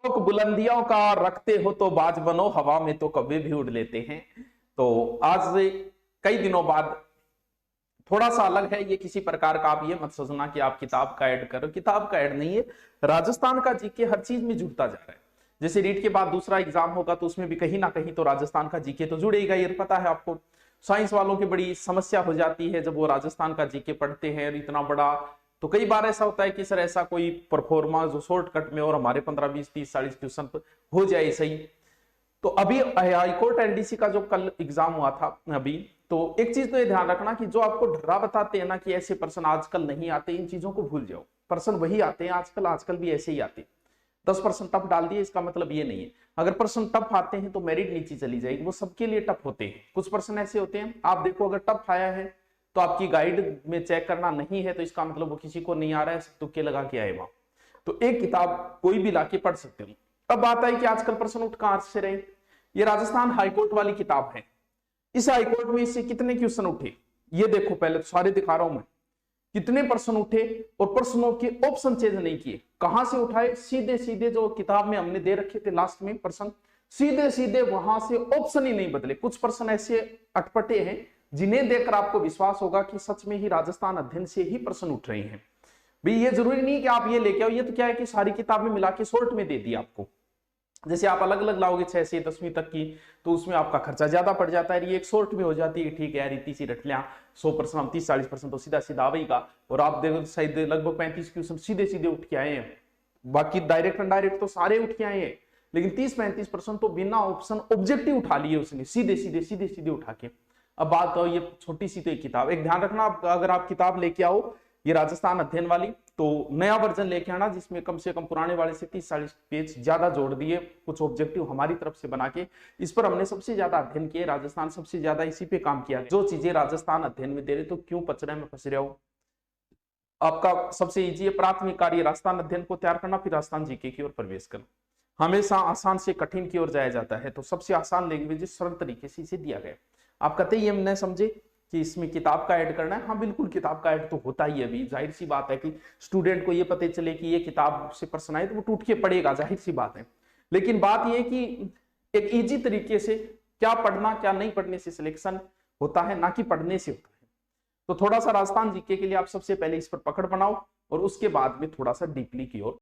बुलंदियों का रखते हो तो बाज बनो, हवा में तो कभी भी उड़ लेते हैं। तो आज से कई दिनों बाद थोड़ा सा अलग है ये, किसी प्रकार का आप ये मत सोचना कि आप किताब का ऐड करो, किताब का ऐड नहीं है। राजस्थान का जीके हर चीज में जुड़ता जा रहा है। जैसे रीट के बाद दूसरा एग्जाम होगा तो उसमें भी कहीं ना कहीं तो राजस्थान का जीके तो जुड़ेगा, ये पता है आपको। साइंस वालों की बड़ी समस्या हो जाती है जब वो राजस्थान का जीके पढ़ते हैं इतना बड़ा। तो कई बार ऐसा होता है कि सर ऐसा कोई परफॉर्मा जो शॉर्टकट में और हमारे 15 20 30 40 क्वेश्चन हो जाए सही। तो अभी हाईकोर्ट एनडीसी का जो कल एग्जाम हुआ था अभी, तो एक चीज तो ये ध्यान रखना कि जो आपको डरा बताते हैं ना कि ऐसे पर्सन आजकल नहीं आते, इन चीजों को भूल जाओ। पर्सन वही आते हैं आजकल, आजकल भी ऐसे ही आते हैं। 10% टफ डाल दिए इसका मतलब ये नहीं है। अगर पर्सन टफ आते हैं तो मेरिट नीचे चली जाएगी, वो सबके लिए टफ होते हैं। कुछ पर्सन ऐसे होते हैं, आप देखो अगर टफ आया है तो आपकी गाइड में चेक करना नहीं है तो इसका मतलब वो किसी को नहीं आ रहा है, तुक्के लगा के आए वहां। तो एक किताब कोई भी लाके पढ़ सकते हो। अब बात आई कि आजकल पर्सन उठ कहां से रहे। ये राजस्थान हाईकोर्ट वाली किताब है। इस हाईकोर्ट में इससे कितने क्वेश्चन उठे ये देखो, पहले सारे दिखा रहा हूं मैं कितने प्रश्न उठे, और प्रश्नों के ऑप्शन चेंज नहीं किए। कहां से उठाए, सीधे सीधे जो किताब में हमने दे रखे थे लास्ट में प्रश्न, सीधे सीधे वहां से ऑप्शन ही नहीं बदले। कुछ प्रश्न ऐसे अटपटे हैं जिन्हें देखकर आपको विश्वास होगा कि सच में ही राजस्थान अध्ययन से ही प्रश्न उठ रहे हैं। भाई ये जरूरी नहीं कि आप ये लेके आओ, ये तो क्या है कि सारी किताबें मिला के शॉर्ट में दे दी आपको। जैसे आप अलग अलग लाओगे 6 से 10वीं तक की तो उसमें आपका खर्चा ज्यादा पड़ जाता है। ये एक शॉर्ट में हो जाती है, ठीक है यार इतनी सी रट लिया 100% हम 30-40% तो सीधा सीधा आवेगा। और आप देखो शायद लगभग 35 क्वेश्चन सीधे सीधे उठ के आए हैं, बाकी डायरेक्ट इनडायरेक्ट तो सारे उठ के आए हैं, लेकिन 30-35% तो बिना ऑप्शन ऑब्जेक्टिव उठा लिए उसने, सीधे सीधे उठा के। अब बात तो ये छोटी सी तो एक किताब, एक ध्यान रखना अगर आप किताब लेके आओ ये राजस्थान अध्ययन वाली, तो नया वर्जन लेके आना जिसमें कम से कम पुराने वाले से 30-40 पेज ज्यादा जोड़ दिए, कुछ ऑब्जेक्टिव हमारी तरफ से बना के। इस पर हमने सबसे ज्यादा अध्ययन किया, राजस्थान सबसे ज्यादा इसी पे काम किया। जो चीजें राजस्थान अध्ययन में दे रहे तो क्यों पचड़े में फंस रहे हो। आपका सबसे इजी है प्राथमिक कार्य राजस्थान अध्ययन को तैयार करना, फिर राजस्थान जीके की ओर प्रवेश करना। हमेशा आसान से कठिन की ओर जाया जाता है, तो सबसे आसान लैंग्वेज सरल तरीके से इसे दिया गया। आप कहते ही हम न समझे कि इसमें किताब का ऐड करना है, हाँ बिल्कुल किताब का ऐड तो होता ही है। अभी जाहिर सी बात है कि स्टूडेंट को ये पता चले कि ये किताब से प्रश्न आए तो वो टूट के पड़ेगा, जाहिर सी बात है। लेकिन बात ये कि एक इजी तरीके से क्या पढ़ना क्या नहीं पढ़ने से सिलेक्शन होता है, ना कि पढ़ने से होता है। तो थोड़ा सा राजस्थान जीके के लिए आप सबसे पहले इस पर पकड़ बनाओ और उसके बाद में थोड़ा सा डीपली की ओर